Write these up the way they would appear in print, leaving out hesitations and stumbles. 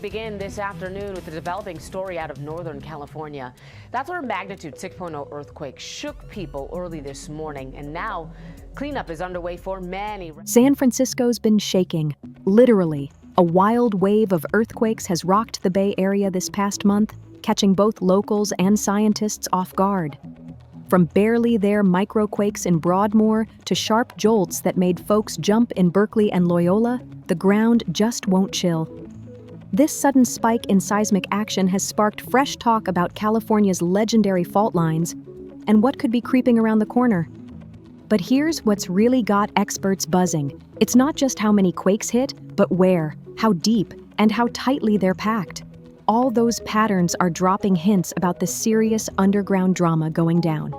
Begin this afternoon with a developing story out of Northern California. That's where a magnitude 6.0 earthquake shook people early this morning, and now cleanup is underway for many. San Francisco's been shaking, literally. A wild wave of earthquakes has rocked the Bay Area this past month, catching both locals and scientists off guard. From barely there microquakes in Broadmoor to sharp jolts that made folks jump in Berkeley and Loyola, the ground just won't chill. This sudden spike in seismic action has sparked fresh talk about California's legendary fault lines and what could be creeping around the corner. But here's what's really got experts buzzing. It's not just how many quakes hit, but where, how deep, and how tightly they're packed. All those patterns are dropping hints about the serious underground drama going down.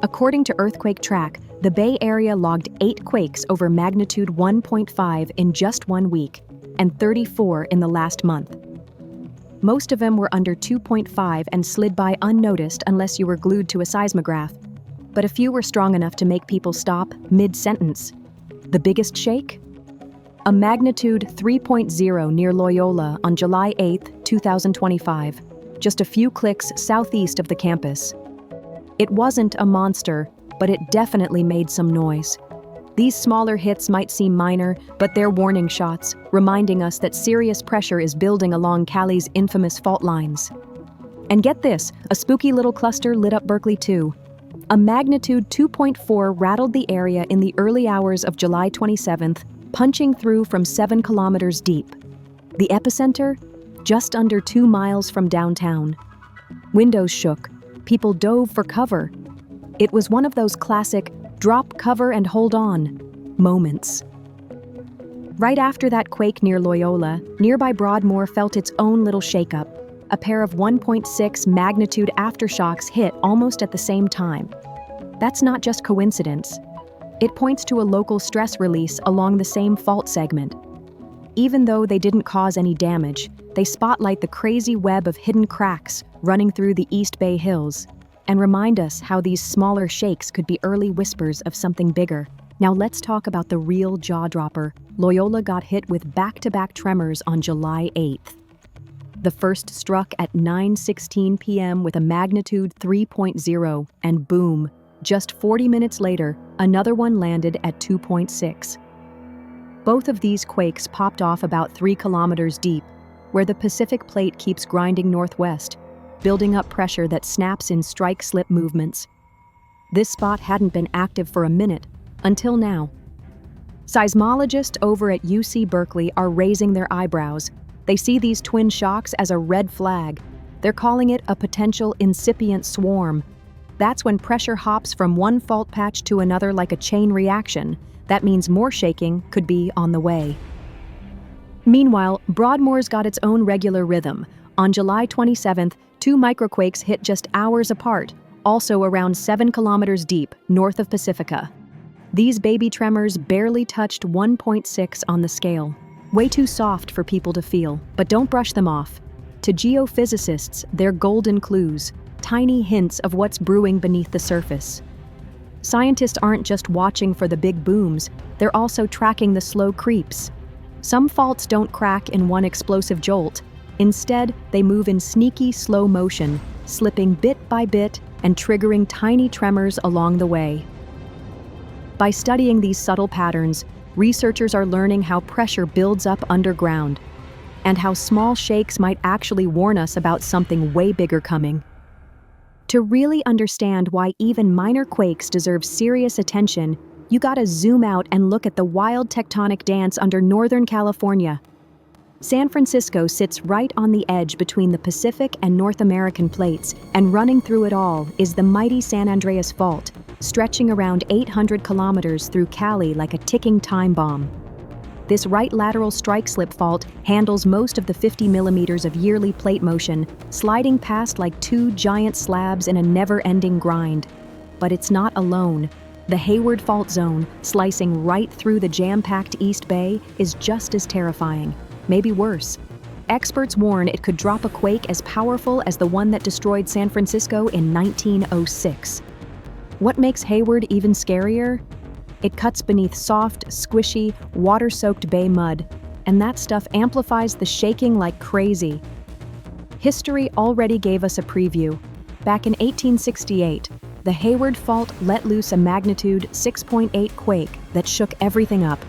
According to Earthquake Track, the Bay Area logged 8 quakes over magnitude 1.5 in just 1 week, and 34 in the last month. Most of them were under 2.5 and slid by unnoticed unless you were glued to a seismograph. But a few were strong enough to make people stop mid-sentence. The biggest shake? A magnitude 3.0 near Loyola on July 8, 2025, just a few clicks southeast of the campus. It wasn't a monster, but it definitely made some noise. These smaller hits might seem minor, but they're warning shots, reminding us that serious pressure is building along Cali's infamous fault lines. And get this, a spooky little cluster lit up Berkeley too. A magnitude 2.4 rattled the area in the early hours of July 27th, punching through from 7 kilometers deep. The epicenter? Just under 2 miles from downtown. Windows shook. People dove for cover. It was one of those classic drop cover and hold on moments. Right after that quake near Loyola, nearby Broadmoor felt its own little shakeup. A pair of 1.6 magnitude aftershocks hit almost at the same time. That's not just coincidence. It points to a local stress release along the same fault segment. Even though they didn't cause any damage, they spotlight the crazy web of hidden cracks running through the East Bay Hills, and remind us how these smaller shakes could be early whispers of something bigger. Now let's talk about the real jaw-dropper. Loyola got hit with back-to-back tremors on July 8th. The first struck at 9:16 p.m. with a magnitude 3.0, and boom, just 40 minutes later, another one landed at 2.6. Both of these quakes popped off about 3 kilometers deep, where the Pacific Plate keeps grinding northwest, building up pressure that snaps in strike-slip movements. This spot hadn't been active for a minute, until now. Seismologists over at UC Berkeley are raising their eyebrows. They see these twin shocks as a red flag. They're calling it a potential incipient swarm. That's when pressure hops from one fault patch to another like a chain reaction. That means more shaking could be on the way. Meanwhile, Broadmoor's got its own regular rhythm. On July 27th, 2 microquakes hit just hours apart, also around 7 kilometers deep, north of Pacifica. These baby tremors barely touched 1.6 on the scale. Way too soft for people to feel, but don't brush them off. To geophysicists, they're golden clues, tiny hints of what's brewing beneath the surface. Scientists aren't just watching for the big booms, they're also tracking the slow creeps. Some faults don't crack in one explosive jolt. Instead, they move in sneaky slow motion, slipping bit by bit and triggering tiny tremors along the way. By studying these subtle patterns, researchers are learning how pressure builds up underground, and how small shakes might actually warn us about something way bigger coming. To really understand why even minor quakes deserve serious attention, you gotta zoom out and look at the wild tectonic dance under Northern California. San Francisco sits right on the edge between the Pacific and North American plates, and running through it all is the mighty San Andreas Fault, stretching around 800 kilometers through Cali like a ticking time bomb. This right lateral strike-slip fault handles most of the 50 millimeters of yearly plate motion, sliding past like 2 giant slabs in a never-ending grind. But it's not alone. The Hayward Fault Zone, slicing right through the jam-packed East Bay, is just as terrifying. Maybe worse. Experts warn it could drop a quake as powerful as the one that destroyed San Francisco in 1906. What makes Hayward even scarier? It cuts beneath soft, squishy, water-soaked bay mud. and that stuff amplifies the shaking like crazy. History already gave us a preview. Back in 1868, the Hayward Fault let loose a magnitude 6.8 quake that shook everything up.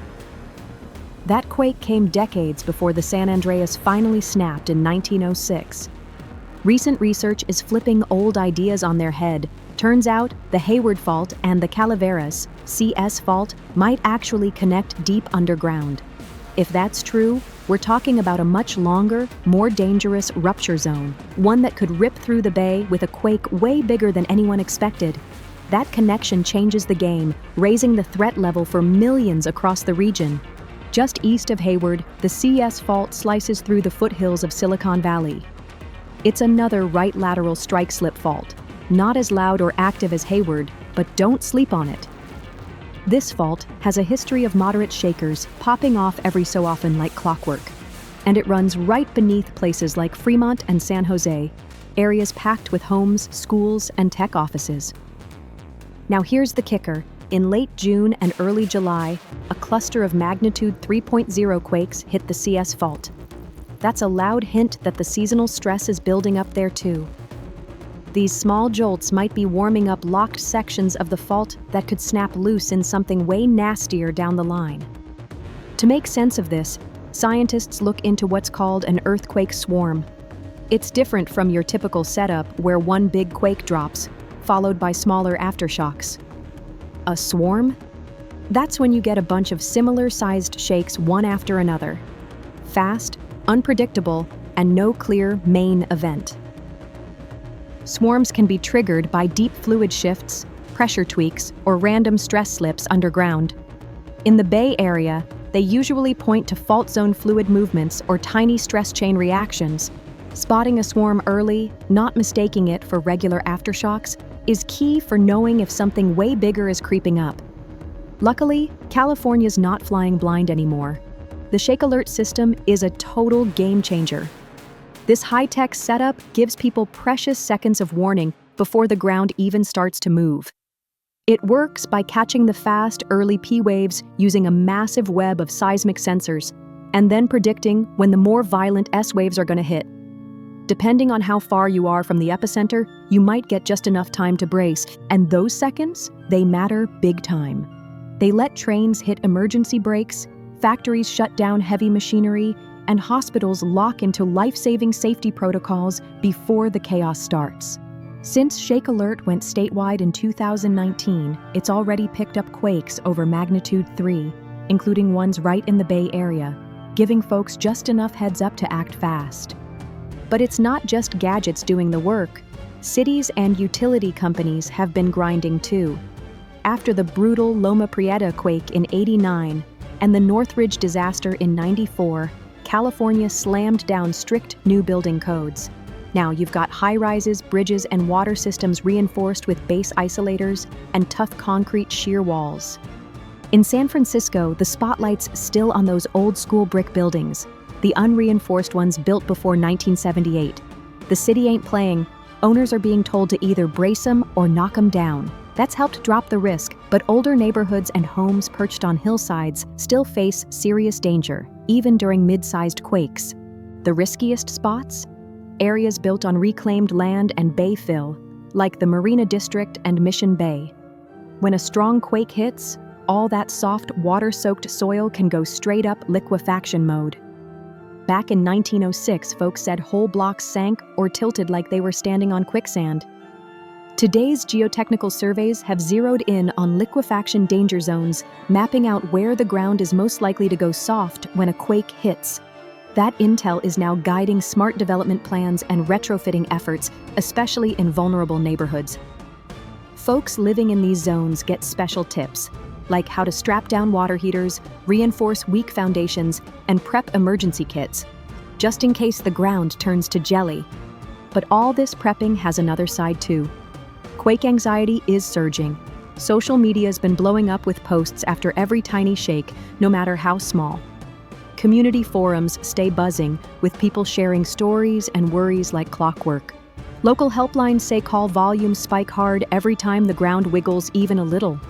That quake came decades before the San Andreas finally snapped in 1906. Recent research is flipping old ideas on their head. Turns out the Hayward Fault and the Calaveras CS Fault might actually connect deep underground. If that's true, we're talking about a much longer, more dangerous rupture zone, one that could rip through the bay with a quake way bigger than anyone expected. That connection changes the game, raising the threat level for millions across the region. Just east of Hayward, the CS Fault slices through the foothills of Silicon Valley. It's another right lateral strike slip fault, not as loud or active as Hayward, but don't sleep on it. This fault has a history of moderate shakers popping off every so often like clockwork, and it runs right beneath places like Fremont and San Jose, areas packed with homes, schools, and tech offices. Now here's the kicker. In late June and early July, a cluster of magnitude 3.0 quakes hit the CS Fault. That's a loud hint that the seasonal stress is building up there too. These small jolts might be warming up locked sections of the fault that could snap loose in something way nastier down the line. To make sense of this, scientists look into what's called an earthquake swarm. It's different from your typical setup where one big quake drops, followed by smaller aftershocks. A swarm? That's when you get a bunch of similar-sized shakes one after another. Fast, unpredictable, and no clear main event. Swarms can be triggered by deep fluid shifts, pressure tweaks, or random stress slips underground. In the Bay Area, they usually point to fault zone fluid movements or tiny stress chain reactions. Spotting a swarm early, not mistaking it for regular aftershocks, is key for knowing if something way bigger is creeping up. Luckily, California's not flying blind anymore. The Shake Alert system is a total game changer. This high-tech setup gives people precious seconds of warning before the ground even starts to move. It works by catching the fast, early P waves using a massive web of seismic sensors, and then predicting when the more violent S waves are going to hit. Depending on how far you are from the epicenter, you might get just enough time to brace, and those seconds, they matter big time. They let trains hit emergency brakes, factories shut down heavy machinery, and hospitals lock into life-saving safety protocols before the chaos starts. Since Shake Alert went statewide in 2019, it's already picked up quakes over magnitude 3, including ones right in the Bay Area, giving folks just enough heads up to act fast. But it's not just gadgets doing the work. Cities and utility companies have been grinding too. After the brutal Loma Prieta quake in '89 and the Northridge disaster in '94, California slammed down strict new building codes. Now you've got high-rises, bridges, and water systems reinforced with base isolators and tough concrete shear walls. In San Francisco, the spotlight's still on those old-school brick buildings, the unreinforced ones built before 1978. The city ain't playing. Owners are being told to either brace them or knock them down. That's helped drop the risk, but older neighborhoods and homes perched on hillsides still face serious danger, even during mid-sized quakes. The riskiest spots? Areas built on reclaimed land and bay fill, like the Marina District and Mission Bay. When a strong quake hits, all that soft, water-soaked soil can go straight up liquefaction mode. Back in 1906, folks said whole blocks sank or tilted like they were standing on quicksand. Today's geotechnical surveys have zeroed in on liquefaction danger zones, mapping out where the ground is most likely to go soft when a quake hits. That intel is now guiding smart development plans and retrofitting efforts, especially in vulnerable neighborhoods. Folks living in these zones get special tips, like how to strap down water heaters, reinforce weak foundations, and prep emergency kits, just in case the ground turns to jelly. But all this prepping has another side too. Quake anxiety is surging. Social media's been blowing up with posts after every tiny shake, no matter how small. Community forums stay buzzing, with people sharing stories and worries like clockwork. Local helplines say call volumes spike hard every time the ground wiggles even a little.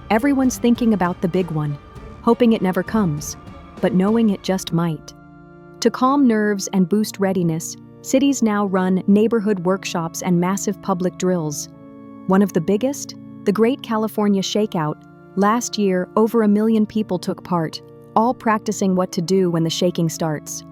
Everyone's thinking about the big one, hoping it never comes. but knowing it just might. To calm nerves and boost readiness, cities now run neighborhood workshops and massive public drills. One of the biggest? The Great California Shakeout. Last year, over 1 million people took part, all practicing what to do when the shaking starts.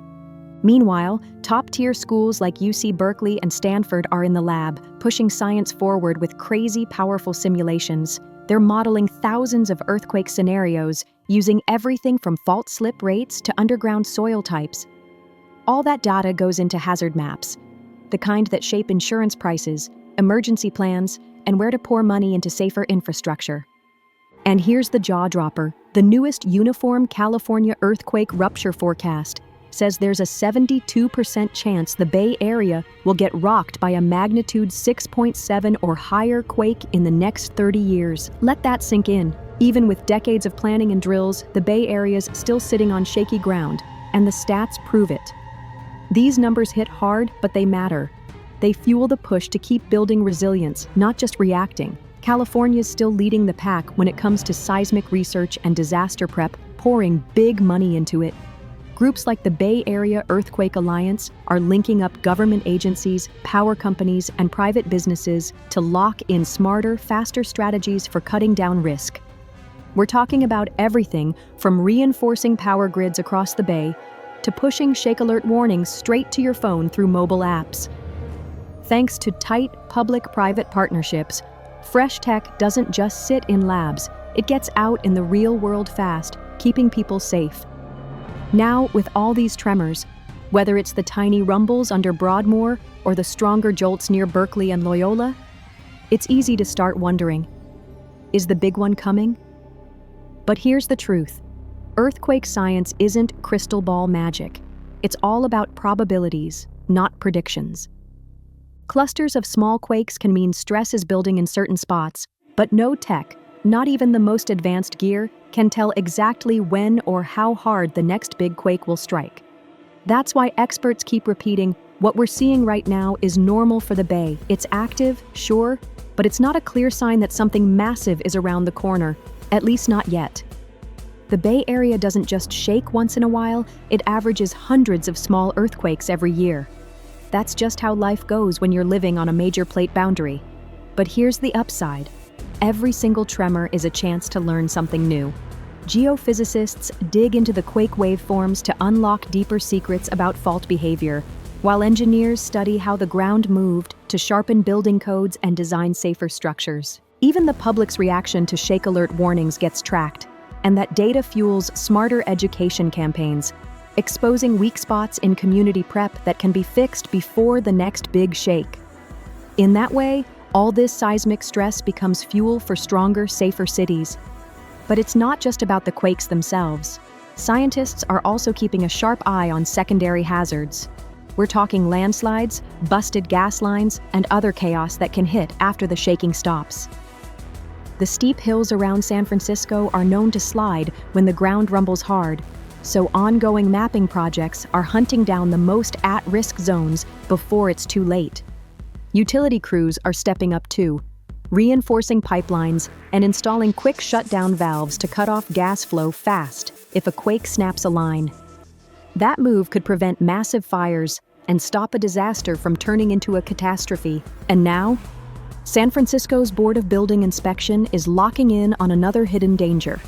Meanwhile, top-tier schools like UC Berkeley and Stanford are in the lab, pushing science forward with crazy, powerful simulations. They're modeling thousands of earthquake scenarios, using everything from fault slip rates to underground soil types. All that data goes into hazard maps, the kind that shape insurance prices, emergency plans, and where to pour money into safer infrastructure. And here's the jaw-dropper. The newest Uniform California Earthquake Rupture Forecast says there's a 72% chance the Bay Area will get rocked by a magnitude 6.7 or higher quake in the next 30 years. Let that sink in. Even with decades of planning and drills, the Bay Area's still sitting on shaky ground, and the stats prove it. These numbers hit hard, but they matter. They fuel the push to keep building resilience, not just reacting. California's still leading the pack when it comes to seismic research and disaster prep, pouring big money into it. Groups like the Bay Area Earthquake Alliance are linking up government agencies, power companies, and private businesses to lock in smarter, faster strategies for cutting down risk. We're talking about everything from reinforcing power grids across the Bay to pushing shake alert warnings straight to your phone through mobile apps. Thanks to tight public-private partnerships, fresh tech doesn't just sit in labs, it gets out in the real world fast, keeping people safe. Now, with all these tremors, whether it's the tiny rumbles under Broadmoor or the stronger jolts near Berkeley and Loyola, it's easy to start wondering, is the big one coming? But here's the truth. Earthquake science isn't crystal ball magic. It's all about probabilities, not predictions. Clusters of small quakes can mean stress is building in certain spots, but no tech, not even the most advanced gear, can tell exactly when or how hard the next big quake will strike. That's why experts keep repeating, what we're seeing right now is normal for the Bay. It's active, sure, but it's not a clear sign that something massive is around the corner, at least not yet. The Bay Area doesn't just shake once in a while, it averages hundreds of small earthquakes every year. That's just how life goes when you're living on a major plate boundary. But here's the upside. Every single tremor is a chance to learn something new. Geophysicists dig into the quake waveforms to unlock deeper secrets about fault behavior, while engineers study how the ground moved to sharpen building codes and design safer structures. Even the public's reaction to shake alert warnings gets tracked, and that data fuels smarter education campaigns, exposing weak spots in community prep that can be fixed before the next big shake. In that way, all this seismic stress becomes fuel for stronger, safer cities. But it's not just about the quakes themselves. Scientists are also keeping a sharp eye on secondary hazards. We're talking landslides, busted gas lines, and other chaos that can hit after the shaking stops. The steep hills around San Francisco are known to slide when the ground rumbles hard, so ongoing mapping projects are hunting down the most at-risk zones before it's too late. Utility crews are stepping up too, reinforcing pipelines and installing quick shutdown valves to cut off gas flow fast if a quake snaps a line. That move could prevent massive fires and stop a disaster from turning into a catastrophe. And now, San Francisco's Board of Building Inspection is locking in on another hidden danger.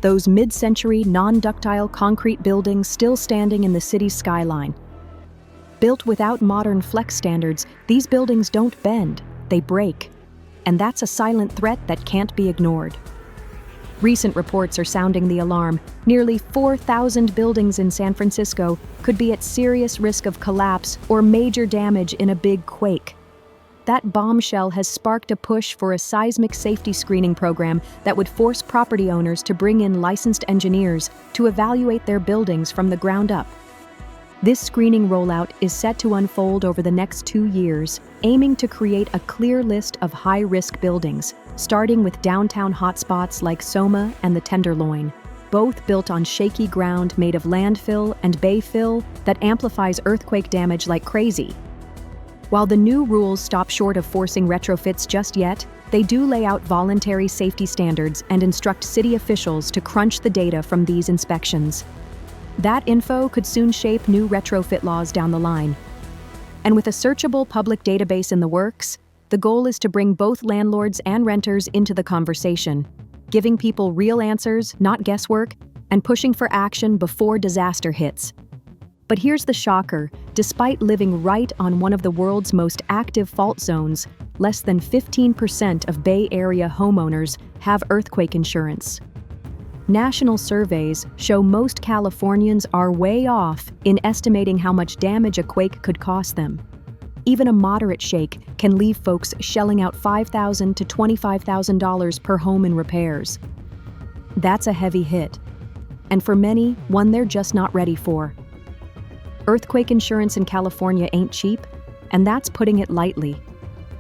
Those mid-century, non-ductile concrete buildings still standing in the city's skyline. Built without modern flex standards, these buildings don't bend, they break. And that's a silent threat that can't be ignored. Recent reports are sounding the alarm. Nearly 4,000 buildings in San Francisco could be at serious risk of collapse or major damage in a big quake. That bombshell has sparked a push for a seismic safety screening program that would force property owners to bring in licensed engineers to evaluate their buildings from the ground up. This screening rollout is set to unfold over the next 2 years, aiming to create a clear list of high-risk buildings, starting with downtown hotspots like Soma and the Tenderloin, both built on shaky ground made of landfill and bayfill that amplifies earthquake damage like crazy. While the new rules stop short of forcing retrofits just yet, they do lay out voluntary safety standards and instruct city officials to crunch the data from these inspections. That info could soon shape new retrofit laws down the line. And with a searchable public database in the works, the goal is to bring both landlords and renters into the conversation, giving people real answers, not guesswork, and pushing for action before disaster hits. But here's the shocker: despite living right on one of the world's most active fault zones, less than 15% of Bay Area homeowners have earthquake insurance. National surveys show most Californians are way off in estimating how much damage a quake could cost them. Even a moderate shake can leave folks shelling out $5,000 to $25,000 per home in repairs. That's a heavy hit, and for many, one they're just not ready for. Earthquake insurance in California ain't cheap, and that's putting it lightly.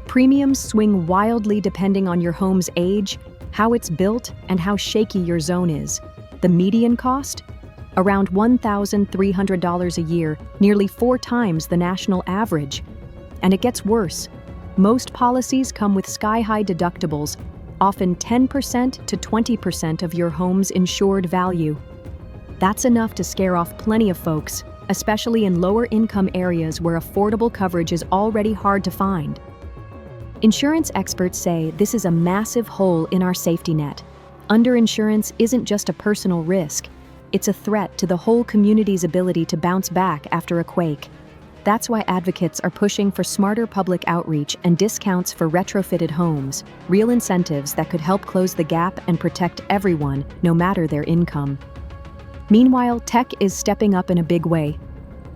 Premiums swing wildly depending on your home's age, how it's built, and how shaky your zone is. The median cost? Around $1,300 a year, nearly 4 times the national average. And it gets worse. Most policies come with sky-high deductibles, often 10% to 20% of your home's insured value. That's enough to scare off plenty of folks, especially in lower-income areas where affordable coverage is already hard to find. Insurance experts say this is a massive hole in our safety net. Underinsurance isn't just a personal risk, it's a threat to the whole community's ability to bounce back after a quake. That's why advocates are pushing for smarter public outreach and discounts for retrofitted homes, real incentives that could help close the gap and protect everyone, no matter their income. Meanwhile, tech is stepping up in a big way.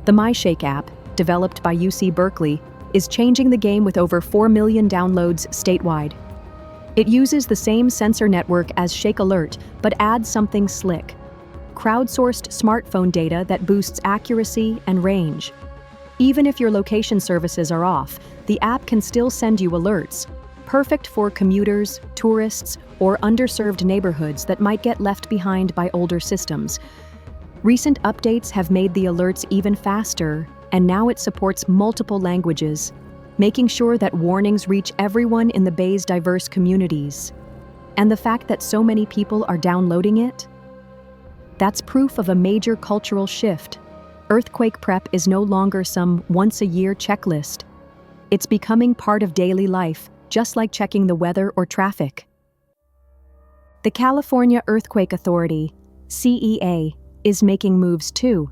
The MyShake app, developed by UC Berkeley, is changing the game with over 4 million downloads statewide. It uses the same sensor network as Shake Alert, but adds something slick: crowdsourced smartphone data that boosts accuracy and range. Even if your location services are off, the app can still send you alerts, perfect for commuters, tourists, or underserved neighborhoods that might get left behind by older systems. Recent updates have made the alerts even faster, and now it supports multiple languages, making sure that warnings reach everyone in the Bay's diverse communities. And the fact that so many people are downloading it? That's proof of a major cultural shift. Earthquake prep is no longer some once-a-year checklist. It's becoming part of daily life, just like checking the weather or traffic. The California Earthquake Authority, CEA, is making moves too.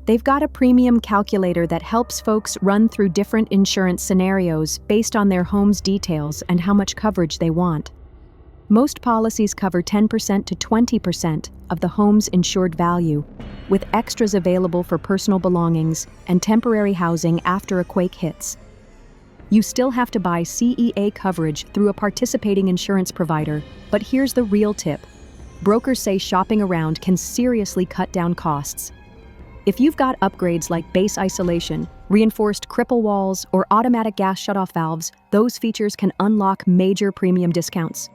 They've got a premium calculator that helps folks run through different insurance scenarios based on their home's details and how much coverage they want. Most policies cover 10% to 20% of the home's insured value, with extras available for personal belongings and temporary housing after a quake hits. You still have to buy CEA coverage through a participating insurance provider, but here's the real tip. Brokers say shopping around can seriously cut down costs. If you've got upgrades like base isolation, reinforced cripple walls, or automatic gas shutoff valves, those features can unlock major premium discounts.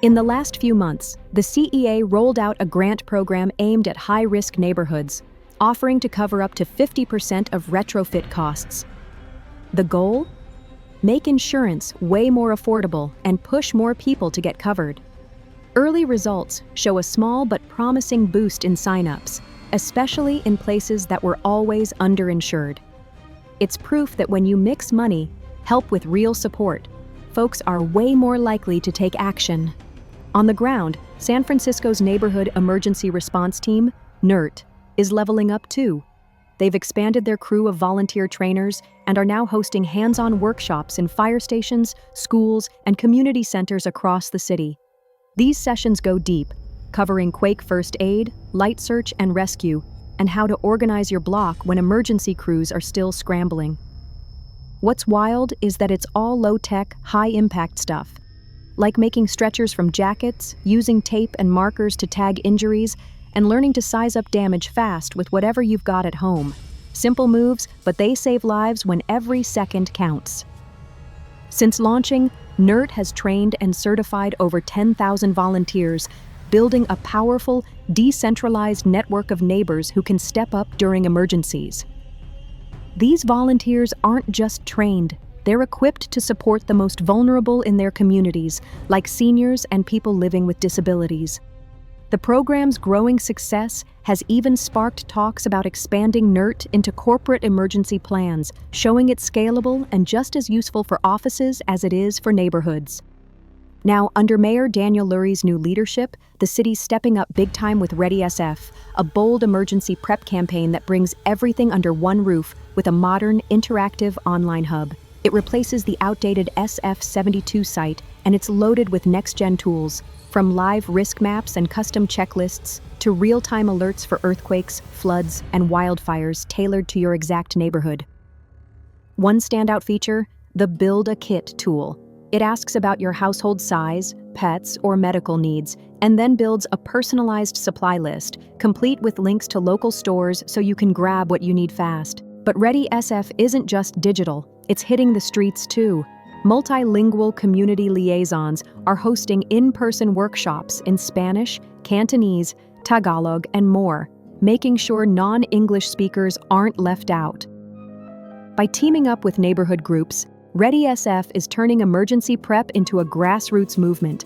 In the last few months, the CEA rolled out a grant program aimed at high-risk neighborhoods, offering to cover up to 50% of retrofit costs. The goal? Make insurance way more affordable and push more people to get covered. Early results show a small but promising boost in sign-ups, especially in places that were always underinsured. It's proof that when you mix money, help with real support, folks are way more likely to take action. On the ground, San Francisco's Neighborhood Emergency Response Team, NERT, is leveling up too. They've expanded their crew of volunteer trainers and are now hosting hands-on workshops in fire stations, schools, and community centers across the city. These sessions go deep, covering quake first aid, light search and rescue, and how to organize your block when emergency crews are still scrambling. What's wild is that it's all low-tech, high-impact stuff, like making stretchers from jackets, using tape and markers to tag injuries, and learning to size up damage fast with whatever you've got at home. Simple moves, but they save lives when every second counts. Since launching, NERT has trained and certified over 10,000 volunteers, building a powerful, decentralized network of neighbors who can step up during emergencies. These volunteers aren't just trained, they're equipped to support the most vulnerable in their communities, like seniors and people living with disabilities. The program's growing success has even sparked talks about expanding NERT into corporate emergency plans, showing it's scalable and just as useful for offices as it is for neighborhoods. Now, under Mayor Daniel Lurie's new leadership, the city's stepping up big time with Ready SF, a bold emergency prep campaign that brings everything under one roof with a modern, interactive online hub. It replaces the outdated SF72 site, and it's loaded with next-gen tools, from live risk maps and custom checklists to real-time alerts for earthquakes, floods, and wildfires tailored to your exact neighborhood. One standout feature, the Build a Kit tool. It asks about your household size, pets, or medical needs, and then builds a personalized supply list, complete with links to local stores so you can grab what you need fast. But Ready SF isn't just digital, it's hitting the streets too. Multilingual community liaisons are hosting in-person workshops in Spanish, Cantonese, Tagalog, and more, making sure non-English speakers aren't left out. By teaming up with neighborhood groups, Ready SF is turning emergency prep into a grassroots movement,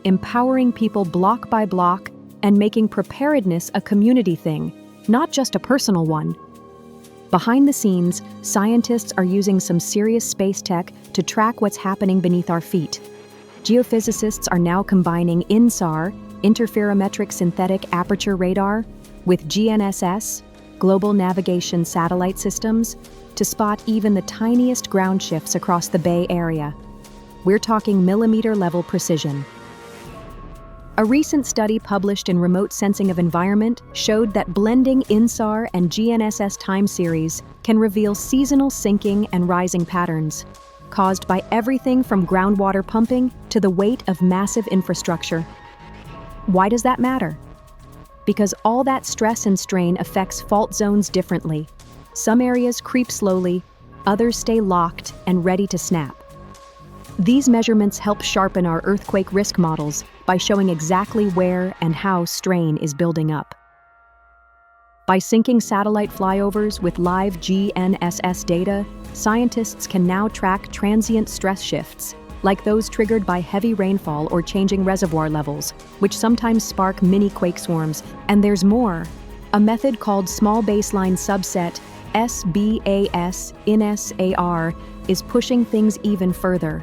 empowering people block by block and making preparedness a community thing, not just a personal one. Behind the scenes, scientists are using some serious space tech to track what's happening beneath our feet. Geophysicists are now combining INSAR, interferometric synthetic aperture radar, with GNSS, global navigation satellite systems, to spot even the tiniest ground shifts across the Bay Area. We're talking millimeter-level precision. A recent study published in Remote Sensing of Environment showed that blending INSAR and GNSS time series can reveal seasonal sinking and rising patterns, caused by everything from groundwater pumping to the weight of massive infrastructure. Why does that matter? Because all that stress and strain affects fault zones differently. Some areas creep slowly, others stay locked and ready to snap. These measurements help sharpen our earthquake risk models by showing exactly where and how strain is building up. By syncing satellite flyovers with live GNSS data, scientists can now track transient stress shifts, like those triggered by heavy rainfall or changing reservoir levels, which sometimes spark mini quake swarms. And there's more. A method called Small Baseline Subset, SBAS-INSAR, is pushing things even further.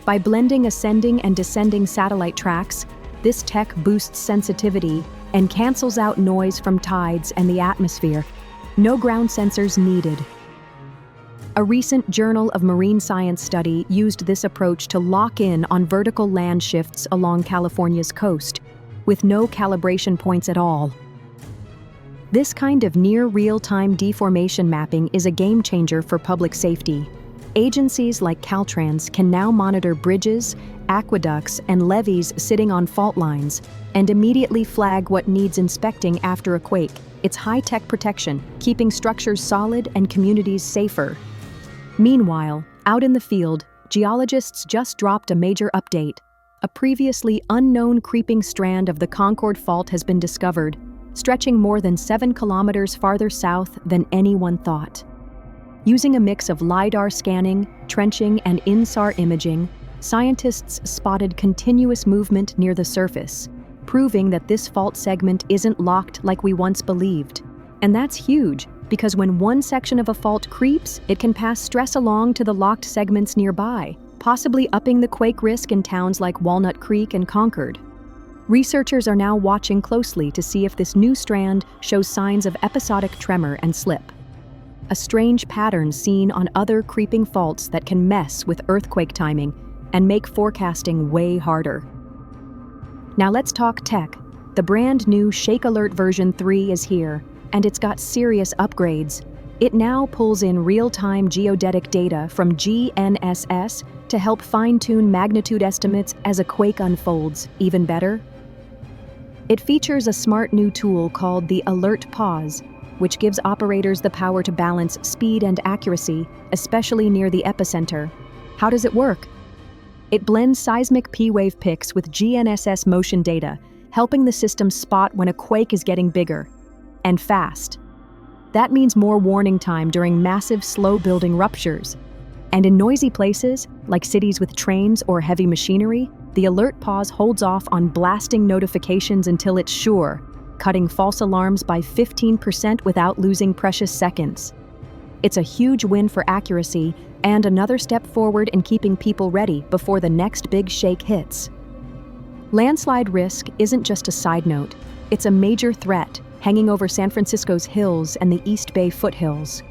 By blending ascending and descending satellite tracks, this tech boosts sensitivity and cancels out noise from tides and the atmosphere. No ground sensors needed. A recent Journal of Marine Science study used this approach to lock in on vertical land shifts along California's coast, with no calibration points at all. This kind of near real-time deformation mapping is a game changer for public safety. Agencies like Caltrans can now monitor bridges, aqueducts, and levees sitting on fault lines and immediately flag what needs inspecting after a quake. It's high-tech protection, keeping structures solid and communities safer. Meanwhile, out in the field, geologists just dropped a major update. A previously unknown creeping strand of the Concord Fault has been discovered, stretching more than 7 kilometers farther south than anyone thought. Using a mix of LiDAR scanning, trenching, and INSAR imaging, scientists spotted continuous movement near the surface, proving that this fault segment isn't locked like we once believed. And that's huge, because when one section of a fault creeps, it can pass stress along to the locked segments nearby, possibly upping the quake risk in towns like Walnut Creek and Concord. Researchers are now watching closely to see if this new strand shows signs of episodic tremor and slip, a strange pattern seen on other creeping faults that can mess with earthquake timing and make forecasting way harder. Now let's talk tech. The brand new Shake Alert version 3 is here, and it's got serious upgrades. It now pulls in real-time geodetic data from GNSS to help fine-tune magnitude estimates as a quake unfolds. Even better, it features a smart new tool called the Alert Pause, which gives operators the power to balance speed and accuracy, especially near the epicenter. How does it work? It blends seismic P-wave pics with GNSS motion data, helping the system spot when a quake is getting bigger and fast. That means more warning time during massive, slow-building ruptures. And in noisy places, like cities with trains or heavy machinery, the alert pause holds off on blasting notifications until it's sure, cutting false alarms by 15% without losing precious seconds. It's a huge win for accuracy and another step forward in keeping people ready before the next big shake hits. Landslide risk isn't just a side note, it's a major threat hanging over San Francisco's hills and the East Bay foothills.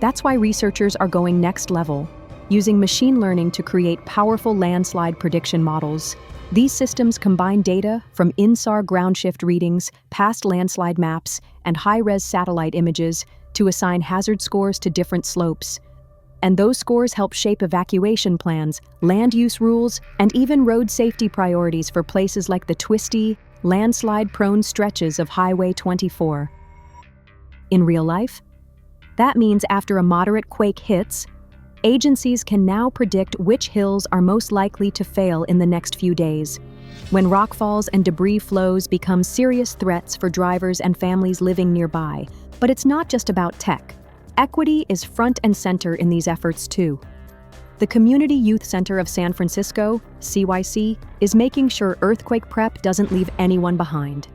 That's why researchers are going next level, using machine learning to create powerful landslide prediction models. These systems combine data from INSAR ground shift readings, past landslide maps, and high-res satellite images to assign hazard scores to different slopes. And those scores help shape evacuation plans, land use rules, and even road safety priorities for places like the twisty, landslide-prone stretches of Highway 24. In real life, that means after a moderate quake hits, agencies can now predict which hills are most likely to fail in the next few days, when rockfalls and debris flows become serious threats for drivers and families living nearby. But it's not just about tech. Equity is front and center in these efforts too. The Community Youth Center of San Francisco, CYC, is making sure earthquake prep doesn't leave anyone behind.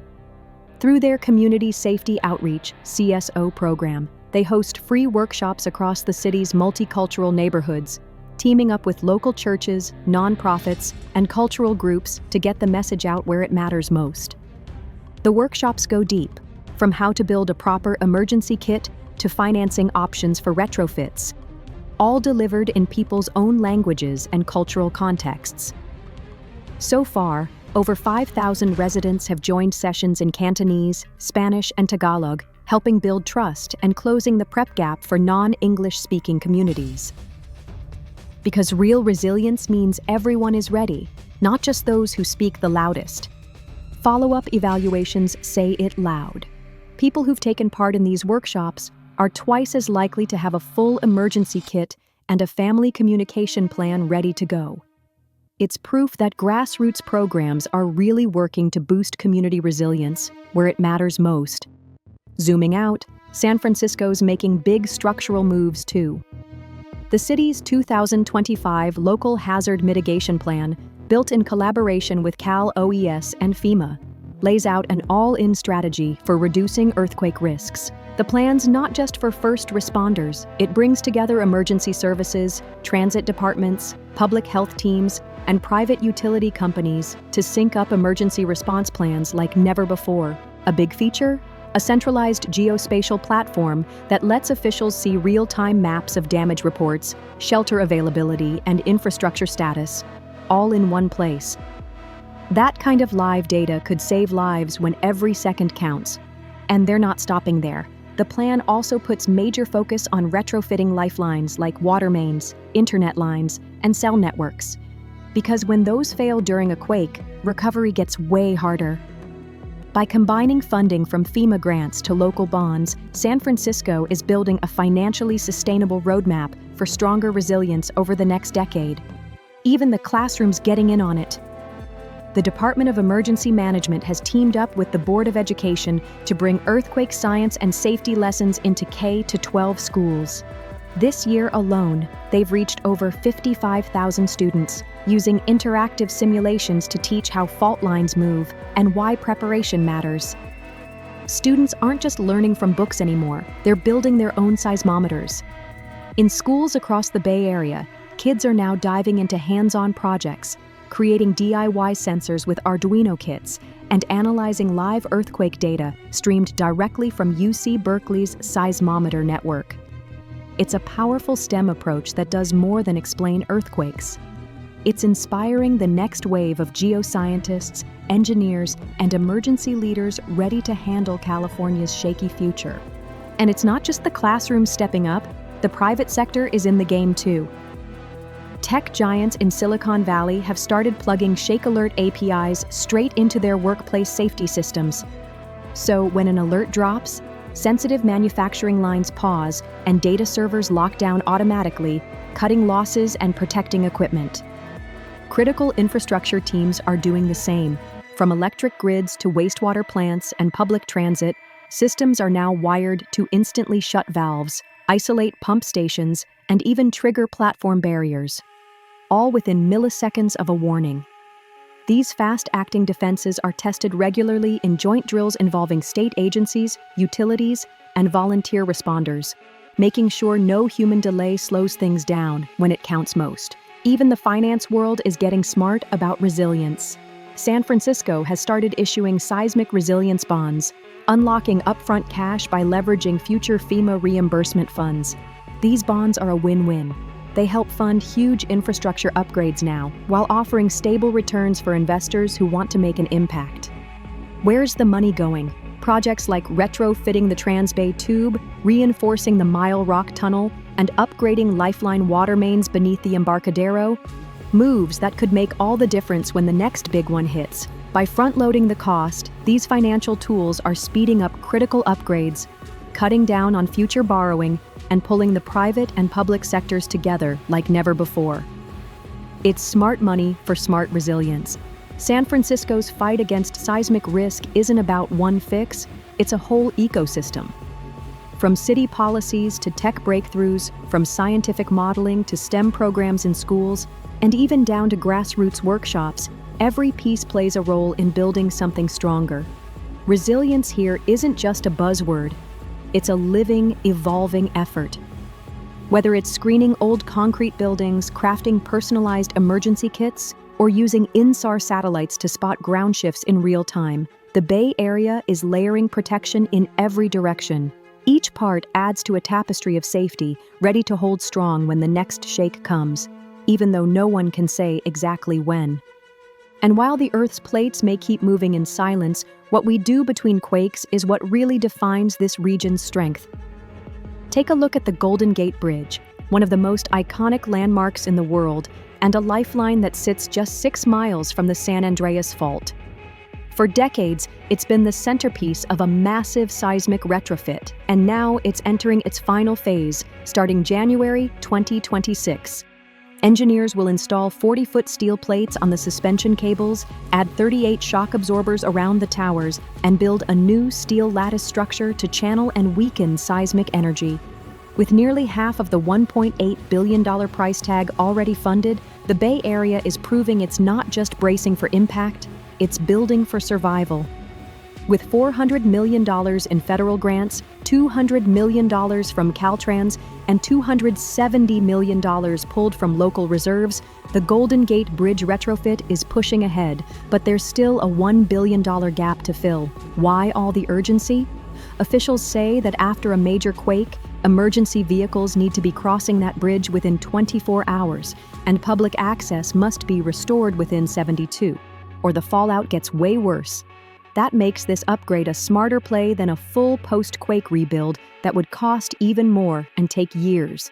Through their Community Safety Outreach (CSO) program, they host free workshops across the city's multicultural neighborhoods, teaming up with local churches, nonprofits, and cultural groups to get the message out where it matters most. The workshops go deep, from how to build a proper emergency kit to financing options for retrofits, all delivered in people's own languages and cultural contexts. So far, over 5,000 residents have joined sessions in Cantonese, Spanish, and Tagalog, helping build trust and closing the prep gap for non-English speaking communities. Because real resilience means everyone is ready, not just those who speak the loudest. Follow-up evaluations say it loud. People who've taken part in these workshops are twice as likely to have a full emergency kit and a family communication plan ready to go. It's proof that grassroots programs are really working to boost community resilience where it matters most. Zooming out, San Francisco's making big structural moves too. The city's 2025 Local Hazard Mitigation Plan, built in collaboration with Cal OES and FEMA, lays out an all-in strategy for reducing earthquake risks. The plan's not just for first responders. It brings together emergency services, transit departments, public health teams, and private utility companies to sync up emergency response plans like never before. A big feature? A centralized geospatial platform that lets officials see real-time maps of damage reports, shelter availability, and infrastructure status, all in one place. That kind of live data could save lives when every second counts. And they're not stopping there. The plan also puts major focus on retrofitting lifelines like water mains, internet lines, and cell networks. Because when those fail during a quake, recovery gets way harder. By combining funding from FEMA grants to local bonds, San Francisco is building a financially sustainable roadmap for stronger resilience over the next decade. Even the classroom's getting in on it. The Department of Emergency Management has teamed up with the Board of Education to bring earthquake science and safety lessons into K-12 schools. This year alone, they've reached over 55,000 students, using interactive simulations to teach how fault lines move and why preparation matters. Students aren't just learning from books anymore, they're building their own seismometers. In schools across the Bay Area, kids are now diving into hands-on projects, creating DIY sensors with Arduino kits, and analyzing live earthquake data streamed directly from UC Berkeley's seismometer network. It's a powerful STEM approach that does more than explain earthquakes. It's inspiring the next wave of geoscientists, engineers, and emergency leaders ready to handle California's shaky future. And it's not just the classroom stepping up, the private sector is in the game too. Tech giants in Silicon Valley have started plugging Shake Alert APIs straight into their workplace safety systems. So when an alert drops, sensitive manufacturing lines pause and data servers lock down automatically, cutting losses and protecting equipment. Critical infrastructure teams are doing the same. From electric grids to wastewater plants and public transit, systems are now wired to instantly shut valves, isolate pump stations, and even trigger platform barriers, all within milliseconds of a warning. These fast-acting defenses are tested regularly in joint drills involving state agencies, utilities, and volunteer responders, making sure no human delay slows things down when it counts most. Even the finance world is getting smart about resilience. San Francisco has started issuing seismic resilience bonds, unlocking upfront cash by leveraging future FEMA reimbursement funds. These bonds are a win-win. They help fund huge infrastructure upgrades now, while offering stable returns for investors who want to make an impact. Where's the money going? Projects like retrofitting the Transbay Tube, reinforcing the Mile Rock Tunnel, and upgrading lifeline water mains beneath the Embarcadero? Moves that could make all the difference when the next big one hits. By front-loading the cost, these financial tools are speeding up critical upgrades, cutting down on future borrowing, and pulling the private and public sectors together like never before. It's smart money for smart resilience. San Francisco's fight against seismic risk isn't about one fix, it's a whole ecosystem. From city policies to tech breakthroughs, from scientific modeling to STEM programs in schools, and even down to grassroots workshops, every piece plays a role in building something stronger. Resilience here isn't just a buzzword. It's a living, evolving effort. Whether it's screening old concrete buildings, crafting personalized emergency kits, or using INSAR satellites to spot ground shifts in real time, the Bay Area is layering protection in every direction. Each part adds to a tapestry of safety, ready to hold strong when the next shake comes, even though no one can say exactly when. And while the Earth's plates may keep moving in silence, what we do between quakes is what really defines this region's strength. Take a look at the Golden Gate Bridge, one of the most iconic landmarks in the world, and a lifeline that sits just 6 miles from the San Andreas Fault. For decades, it's been the centerpiece of a massive seismic retrofit, and now it's entering its final phase, starting January 2026. Engineers will install 40-foot steel plates on the suspension cables, add 38 shock absorbers around the towers, and build a new steel lattice structure to channel and weaken seismic energy. With nearly half of the $1.8 billion price tag already funded, the Bay Area is proving it's not just bracing for impact, it's building for survival. With $400 million in federal grants, $200 million from Caltrans, and $270 million pulled from local reserves, the Golden Gate Bridge retrofit is pushing ahead, but there's still a $1 billion gap to fill. Why all the urgency? Officials say that after a major quake, emergency vehicles need to be crossing that bridge within 24 hours, and public access must be restored within 72, or the fallout gets way worse. That makes this upgrade a smarter play than a full post-quake rebuild that would cost even more and take years.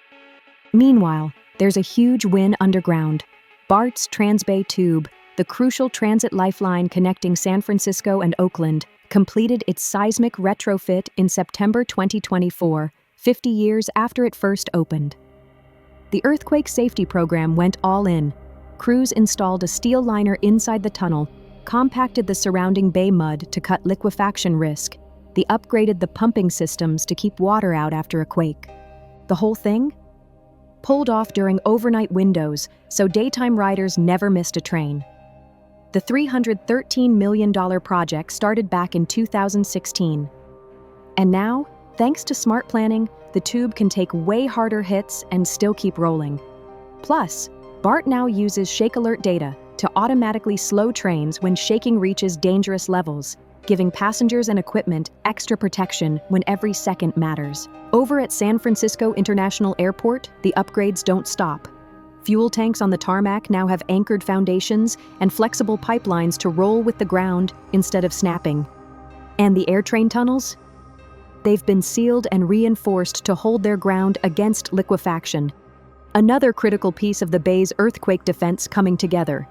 Meanwhile, there's a huge win underground. BART's Transbay Tube, the crucial transit lifeline connecting San Francisco and Oakland, completed its seismic retrofit in September 2024, 50 years after it first opened. The earthquake safety program went all in. Crews installed a steel liner inside the tunnel, compacted the surrounding bay mud to cut liquefaction risk. They upgraded the pumping systems to keep water out after a quake. The whole thing? Pulled off during overnight windows, so daytime riders never missed a train. The $313 million project started back in 2016. And now, thanks to smart planning, the tube can take way harder hits and still keep rolling. Plus, BART now uses shake alert data to automatically slow trains when shaking reaches dangerous levels, giving passengers and equipment extra protection when every second matters. Over at San Francisco International Airport, the upgrades don't stop. Fuel tanks on the tarmac now have anchored foundations and flexible pipelines to roll with the ground instead of snapping. And the air train tunnels? They've been sealed and reinforced to hold their ground against liquefaction. Another critical piece of the Bay's earthquake defense coming together.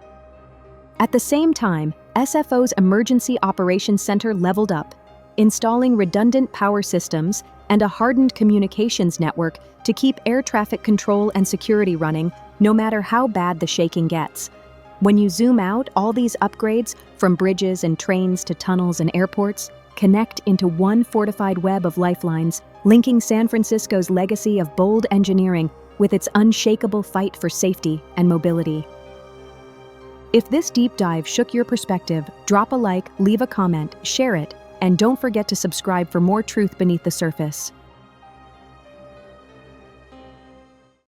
At the same time, SFO's Emergency Operations Center leveled up, installing redundant power systems and a hardened communications network to keep air traffic control and security running, no matter how bad the shaking gets. When you zoom out, all these upgrades, from bridges and trains to tunnels and airports, connect into one fortified web of lifelines, linking San Francisco's legacy of bold engineering with its unshakable fight for safety and mobility. If this deep dive shook your perspective, drop a like, leave a comment, share it, and don't forget to subscribe for more truth beneath the surface.